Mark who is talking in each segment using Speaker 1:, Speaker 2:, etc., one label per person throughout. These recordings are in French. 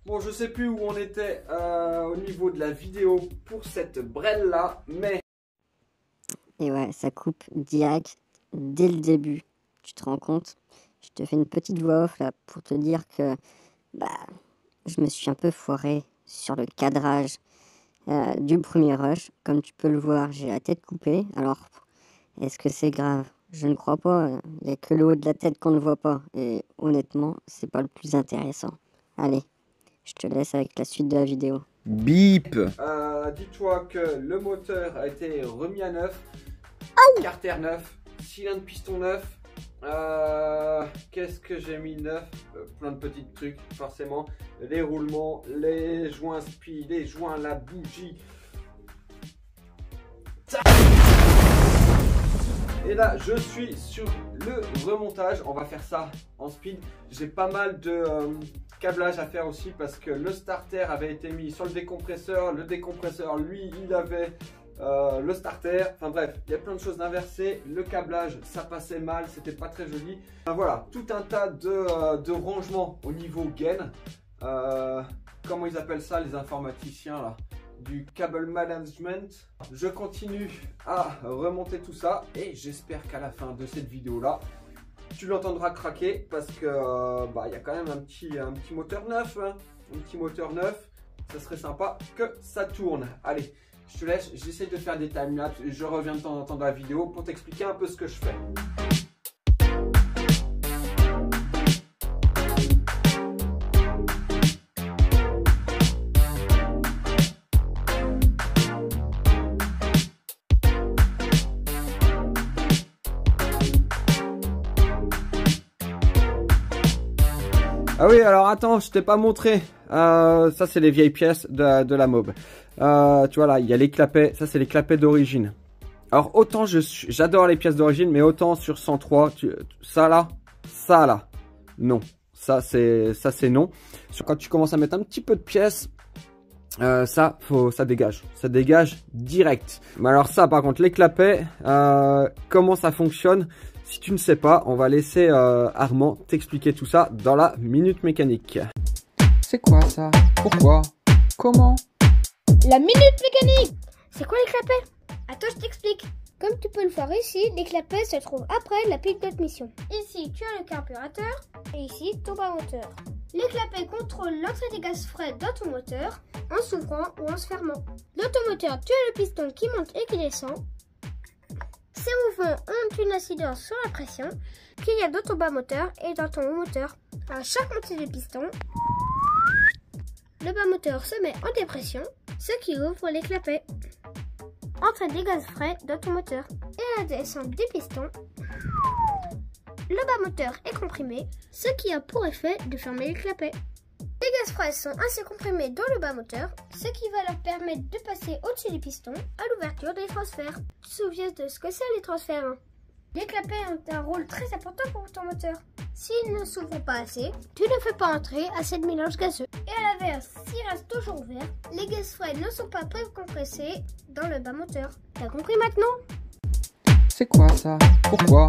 Speaker 1: Bon, je sais plus où on était au niveau de la vidéo pour cette brelle là, mais...
Speaker 2: Et ouais, ça coupe direct dès le début. Tu te rends compte? Je te fais une petite voix off là pour te dire que je me suis un peu foiré sur le cadrage du premier rush. Comme tu peux le voir, j'ai la tête coupée. Alors, est-ce que c'est grave? Je ne crois pas. Il n'y a que le haut de la tête qu'on ne voit pas. Et honnêtement, c'est pas le plus intéressant. Allez, je te laisse avec la suite de la vidéo.
Speaker 1: Bip. Dis-toi que le moteur a été remis à neuf, carter neuf, cylindre piston neuf. Qu'est-ce que j'ai mis neuf? Plein de petits trucs, forcément. Les roulements, les joints speed, les joints, la bougie. Et là, je suis sur le remontage. On va faire ça en speed. J'ai pas mal de câblage à faire aussi parce que le starter avait été mis sur le décompresseur. Le décompresseur, lui, il avait le starter. Enfin bref, il y a plein de choses inversées. Le câblage, ça passait mal, c'était pas très joli. Enfin, voilà, tout un tas de rangements au niveau gain. Comment ils appellent ça, les informaticiens là? Du cable management. Je continue à remonter tout ça et j'espère qu'à la fin de cette vidéo là tu l'entendras craquer parce que il y a quand même un petit moteur neuf, hein. Un petit moteur neuf, ça serait sympa que ça tourne. Allez, je te laisse, j'essaie de faire des timelapses et je reviens de temps en temps dans la vidéo pour t'expliquer un peu ce que je fais. Ah oui, alors attends, je t'ai pas montré. Ça, c'est les vieilles pièces de la Mob. Tu vois là, il y a les clapets. Ça, c'est les clapets d'origine. Alors, autant j'adore les pièces d'origine, mais autant sur 103, ça là, non. Ça, c'est non. Quand tu commences à mettre un petit peu de pièces, ça dégage. Ça dégage direct. Mais alors ça, par contre, les clapets, comment ça fonctionne? Si tu ne sais pas, on va laisser Armand t'expliquer tout ça dans la Minute Mécanique.
Speaker 3: C'est quoi ça? Pourquoi? Comment?
Speaker 4: La Minute Mécanique! C'est quoi les clapets? Attends, je t'explique. Comme tu peux le voir ici, les clapets se trouvent après la pile d'admission. Ici, tu as le carburateur et ici, ton bas moteur. Les clapets contrôlent l'entrée des gaz frais dans ton moteur en s'ouvrant ou en se fermant. Dans ton moteur, tu as le piston qui monte et qui descend. Ces mouvements ont une incidence sur la pression qu'il y a dans ton bas moteur et dans ton haut moteur. À chaque montée de piston, le bas moteur se met en dépression, ce qui ouvre les clapets. Entrée des gaz frais dans ton moteur. Et à la descente des pistons, le bas moteur est comprimé, ce qui a pour effet de fermer les clapets. Les gaz frais sont ainsi comprimés dans le bas moteur, ce qui va leur permettre de passer au-dessus des pistons à l'ouverture des transferts. Tu te souviens de ce que c'est les transferts, hein? Les clapets ont un rôle très important pour ton moteur. S'ils ne s'ouvrent pas assez, tu ne fais pas entrer assez de mélange gazeux. Et à l'inverse, s'ils restent toujours ouverts, les gaz frais ne sont pas pré-compressés dans le bas moteur. T'as compris maintenant?
Speaker 3: C'est quoi ça? Pourquoi?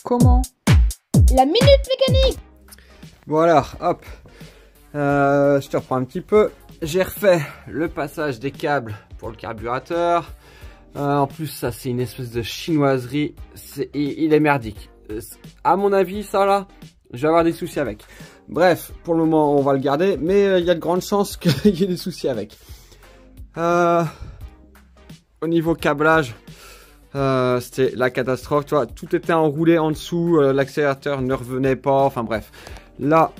Speaker 3: Comment?
Speaker 4: La Minute Mécanique!
Speaker 1: Voilà, hop. Je te reprends un petit peu. J'ai refait le passage des câbles pour le carburateur. En plus, ça, c'est une espèce de chinoiserie. Il est merdique. À mon avis, ça là, je vais avoir des soucis avec. Bref, pour le moment, on va le garder. Mais il y a de grandes chances qu'il y ait des soucis avec. Au niveau câblage, c'était la catastrophe. Tu vois, tout était enroulé en dessous. L'accélérateur ne revenait pas. Enfin bref. Là,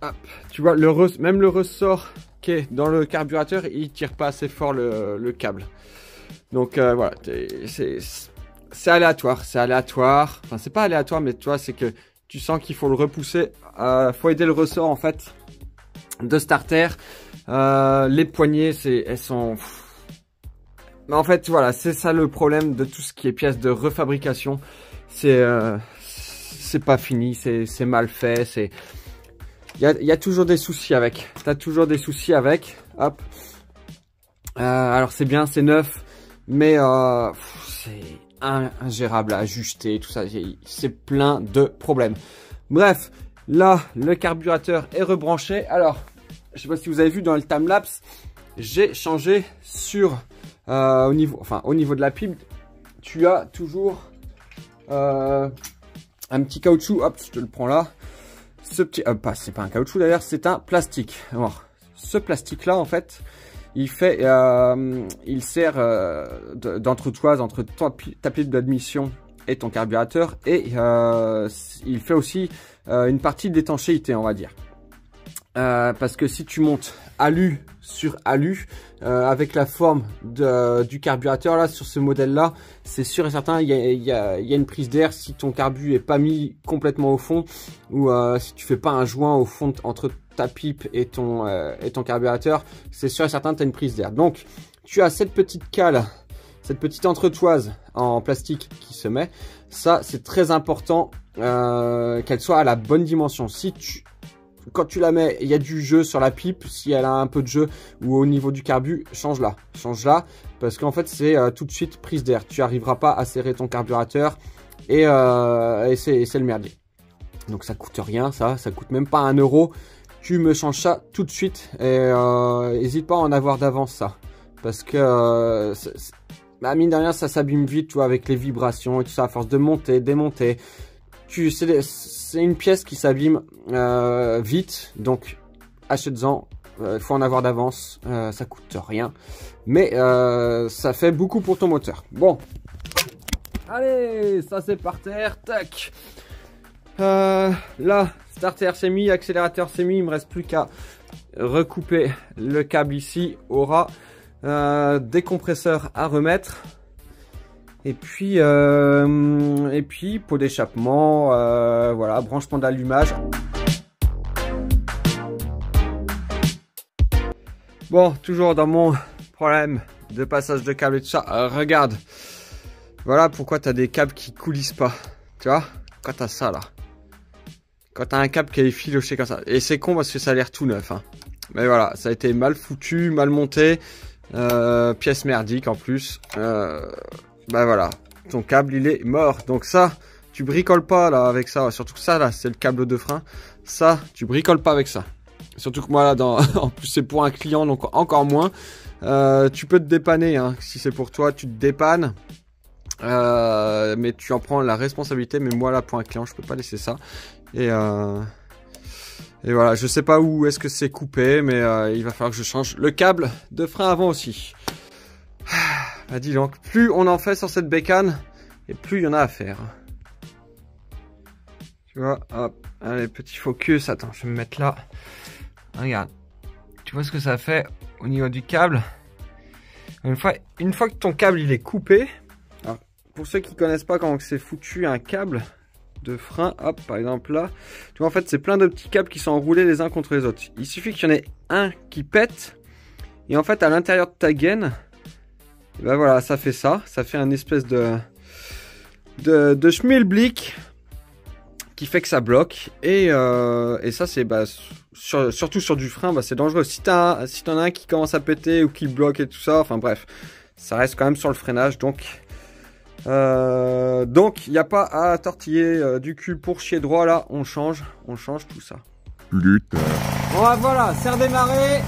Speaker 1: hop, tu vois, même le ressort qui est dans le carburateur, il tire pas assez fort le câble. Donc voilà, c'est aléatoire, Enfin, c'est pas aléatoire, mais tu vois, c'est que tu sens qu'il faut le repousser. Faut aider le ressort en fait de starter. Les poignées, elles sont. Mais en fait, voilà, c'est ça le problème de tout ce qui est pièces de refabrication. C'est pas fini, c'est mal fait, il y a toujours des soucis avec. T'as toujours des soucis avec. Hop. Alors c'est bien, c'est neuf, mais c'est ingérable à ajuster, tout ça. C'est plein de problèmes. Bref, Là, le carburateur est rebranché. Alors, je sais pas si vous avez vu dans le timelapse, j'ai changé sur au niveau de la pipe. Tu as toujours un petit caoutchouc. Hop, je te le prends là. Ce petit, c'est pas un caoutchouc d'ailleurs, c'est un plastique. Alors, ce plastique-là, en fait, il sert d'entretoise entre ta pipe d'admission et ton carburateur, et il fait aussi une partie d'étanchéité, on va dire. Parce que si tu montes alu sur alu, avec la forme du carburateur là, sur ce modèle là, c'est sûr et certain, il y a une prise d'air si ton carbu est pas mis complètement au fond, ou si tu fais pas un joint au fond entre ta pipe et ton carburateur, c'est sûr et certain que tu as une prise d'air. Donc tu as cette petite cale, cette petite entretoise en plastique qui se met. Ça, c'est très important qu'elle soit à la bonne dimension. Quand tu la mets, il y a du jeu sur la pipe, si elle a un peu de jeu, ou au niveau du carbu, change-la. Change-la, parce qu'en fait, c'est tout de suite prise d'air. Tu n'arriveras pas à serrer ton carburateur, et c'est le merdier. Donc ça coûte rien, ça coûte même pas 1 €. Tu me changes ça tout de suite, et n'hésite pas à en avoir d'avance ça. Parce que, mine de rien, ça s'abîme vite, tu vois, avec les vibrations et tout ça, à force de monter, démonter. C'est une pièce qui s'abîme vite, donc achète-en, il faut en avoir d'avance, ça coûte rien, mais ça fait beaucoup pour ton moteur. Bon, allez, ça c'est par terre, tac. Là, starter c'est mis, accélérateur c'est mis, il me reste plus qu'à recouper le câble ici, aura décompresseur à remettre. Et puis pot d'échappement, voilà, branchement d'allumage. Bon, toujours dans mon problème de passage de câble et tout ça. Regarde, voilà pourquoi tu as des câbles qui coulissent pas. Tu vois, quand tu as ça là. Quand tu as un câble qui est effiloché comme ça. Et c'est con parce que ça a l'air tout neuf. Hein. Mais voilà, ça a été mal foutu, mal monté. Pièce merdique en plus. Bah voilà, ton câble il est mort. Donc ça, tu bricoles pas là avec ça. Surtout que ça là, c'est le câble de frein. Ça, tu bricoles pas avec ça. Surtout que moi là, en plus c'est pour un client, donc encore moins. Tu peux te dépanner, hein. Si c'est pour toi, tu te dépannes. Mais tu en prends la responsabilité. Mais moi là, pour un client, je peux pas laisser ça. Et voilà, je sais pas où est-ce que c'est coupé, mais il va falloir que je change le câble de frein avant aussi. Bah dis donc, plus on en fait sur cette bécane, et plus il y en a à faire. Tu vois, hop, allez, petit focus, attends, je vais me mettre là. Regarde, tu vois ce que ça fait au niveau du câble. Une fois que ton câble il est coupé, alors, pour ceux qui connaissent pas comment c'est foutu un câble de frein, hop, par exemple là, tu vois en fait c'est plein de petits câbles qui sont enroulés les uns contre les autres. Il suffit qu'il y en ait un qui pète, et en fait à l'intérieur de ta gaine, ben voilà, ça fait un espèce de schmilblick qui fait que ça bloque, et ça c'est surtout sur du frein, c'est dangereux. Si t'en as un qui commence à péter ou qui bloque et tout ça, enfin bref, ça reste quand même sur le freinage, donc il n'y a pas à tortiller du cul pour chier droit. Là on change tout ça.
Speaker 3: Putain.
Speaker 1: Bon bah voilà, c'est redémarré.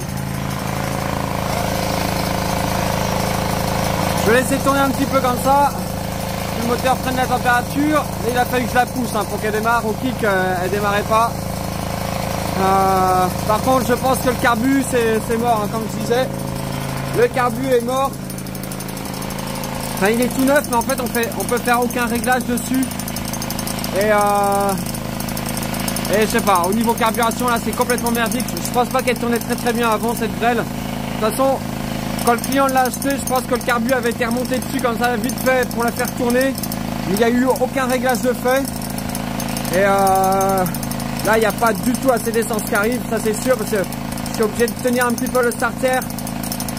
Speaker 1: Je vais laisser tourner un petit peu comme ça. Le moteur prenne la température. Et il a fallu que je la pousse pour qu'elle démarre. Au kick, elle démarrait pas. Par contre, je pense que le carbu, c'est mort, comme je disais. Le carbu est mort. Enfin, il est tout neuf, mais en fait, on peut faire aucun réglage dessus. Et je sais pas, au niveau carburation, là, c'est complètement merdique. Je pense pas qu'elle tournait très bien avant cette grêle. De toute façon, quand le client l'a acheté, je pense que le carbu avait été remonté dessus comme ça, vite fait, pour la faire tourner. Mais il n'y a eu aucun réglage de fait. Et là, il n'y a pas du tout assez d'essence qui arrive, ça c'est sûr, parce que je suis obligé de tenir un petit peu le starter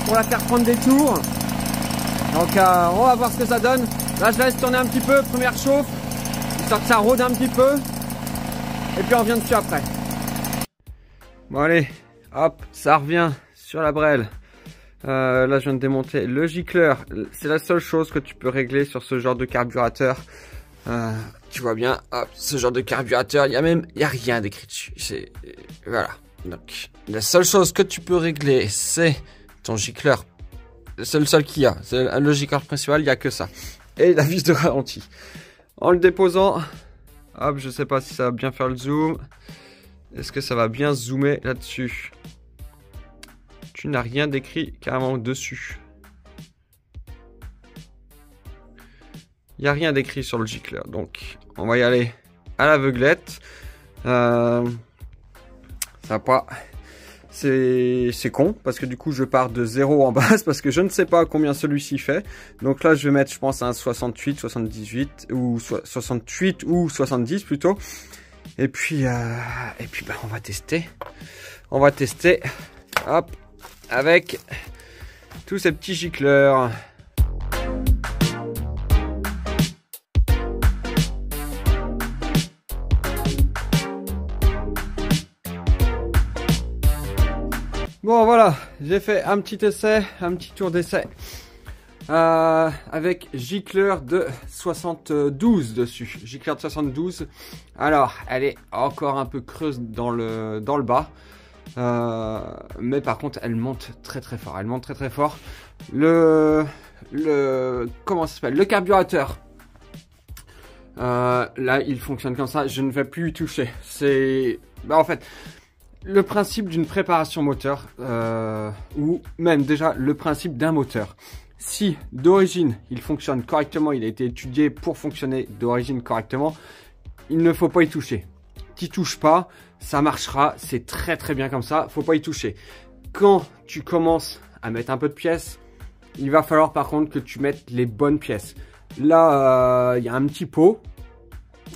Speaker 1: pour la faire prendre des tours. Donc on va voir ce que ça donne. Là, je laisse tourner un petit peu, première chauffe, histoire que ça rôde un petit peu. Et puis on revient dessus après. Bon allez, hop, ça revient sur la brêle. Là je viens de démonter le gicleur. C'est la seule chose que tu peux régler sur ce genre de carburateur. tu vois bien, hop, ce genre de carburateur, il y a rien d'écrit dessus. Voilà. Donc, la seule chose que tu peux régler, c'est ton gicleur. C'est le seul qu'il y a. C'est le gicleur principal, il n'y a que ça. Et la vis de ralenti. En le déposant, hop, je sais pas si ça va bien faire le zoom. Est-ce que ça va bien zoomer là-dessus? Tu n'as rien d'écrit carrément dessus. Il n'y a rien d'écrit sur le gicleur. Donc, on va y aller à l'aveuglette. Ça va pas... C'est con, parce que du coup, je pars de 0 en base, parce que je ne sais pas combien celui-ci fait. Donc là, je vais mettre, je pense, un 68, 78, ou 68 ou 70 plutôt. Et puis bah, on va tester. On va tester, hop, avec tous ces petits gicleurs. Bon voilà, j'ai fait un petit essai, un petit tour d'essai avec gicleur de 72 dessus. Gicleur de 72. Alors, elle est encore un peu creuse dans le bas. Mais par contre, elle monte très très fort. Elle monte très très fort. Comment ça s'appelle? Le carburateur. Là, il fonctionne comme ça. Je ne vais plus y toucher. En fait... Le principe d'une préparation moteur, ou même déjà le principe d'un moteur. Si d'origine il fonctionne correctement, il a été étudié pour fonctionner d'origine correctement, il ne faut pas y toucher. T'y touches pas, ça marchera, c'est très très bien comme ça, faut pas y toucher. Quand tu commences à mettre un peu de pièces, il va falloir par contre que tu mettes les bonnes pièces. Là, il y a un petit pot.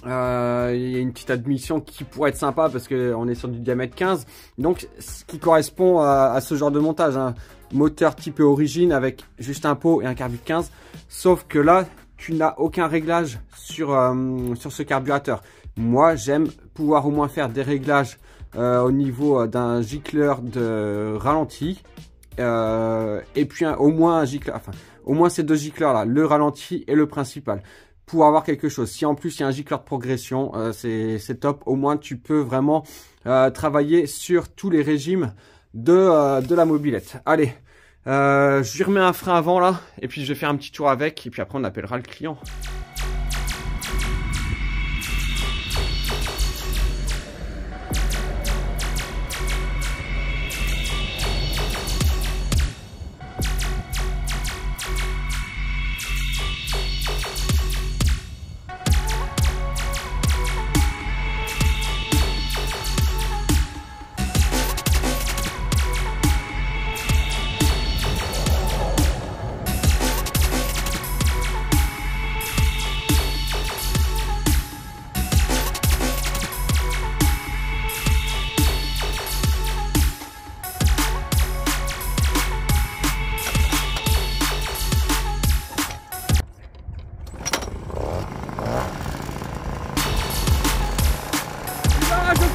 Speaker 1: Il y a une petite admission qui pourrait être sympa parce qu'on est sur du diamètre 15, donc ce qui correspond à ce genre de montage, hein. Moteur type origine avec juste un pot et un carbu 15, sauf que là tu n'as aucun réglage sur ce carburateur. Moi j'aime pouvoir au moins faire des réglages au niveau d'un gicleur de ralenti, et puis au moins un gicleur, enfin au moins ces deux gicleurs là, le ralenti et le principal, pour avoir quelque chose. Si en plus il y a un gicleur de progression, c'est top. Au moins tu peux vraiment travailler sur tous les régimes de la mobilette. Allez, je lui remets un frein avant là, et puis je vais faire un petit tour avec, et puis après on appellera le client.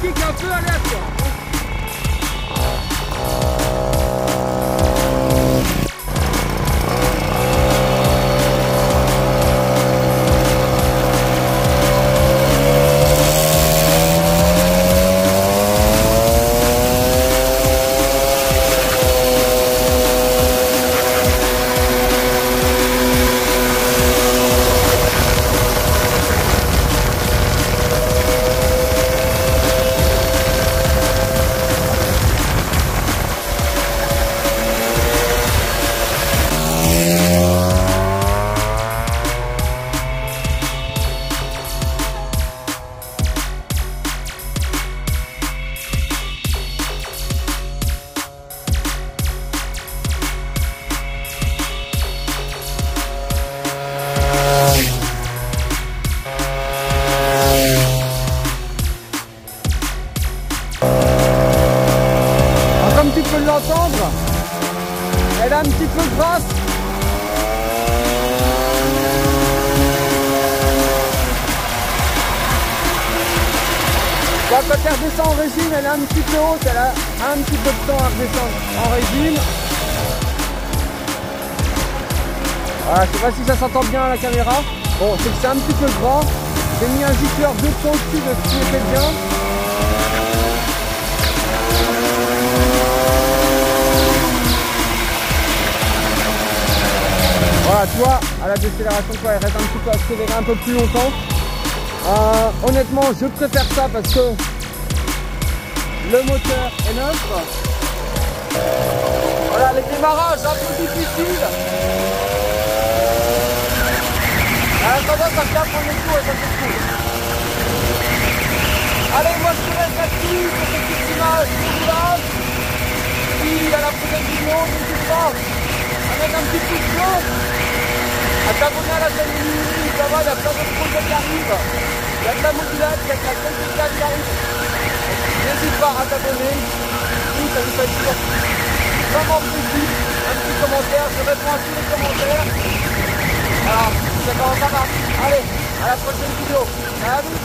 Speaker 1: Je kick un peu, allez à toi. Comme tu peux l'entendre, elle est un petit peu grasse. Bon, quand elle redescend en régime, elle est un petit peu haute, elle a un petit peu de temps à redescendre en régime. Voilà, je sais pas si ça s'entend bien à la caméra. Bon, c'est que c'est un petit peu grand. J'ai mis un gicleur de son dessus de ce qui était bien. Voilà, tu vois, à la décélération, quoi, elle reste un petit peu accélérée un peu plus longtemps. Honnêtement, je préfère ça parce que le moteur est neuf. Voilà, les démarrages un peu difficiles. Elle a tendance à bien prendre le coup et ça fait cool. Allez, moi je te laisse là-dessus pour cette petite image du village. Puis à la prochaine vidéo, n'hésite pas à mettre un petit coup de feu, à t'abonner à la chaîne YouTube, ça va, il y a plein d'autres projets qui arrivent. Il y a de la modulade, il y a de la qualité qui arrive. N'hésite pas à t'abonner. Oui, ça nous fait toujours vraiment plaisir. Un petit commentaire, je réponds à tous les commentaires. Voilà, c'est comment ça marche. Allez, à la prochaine vidéo. Salut.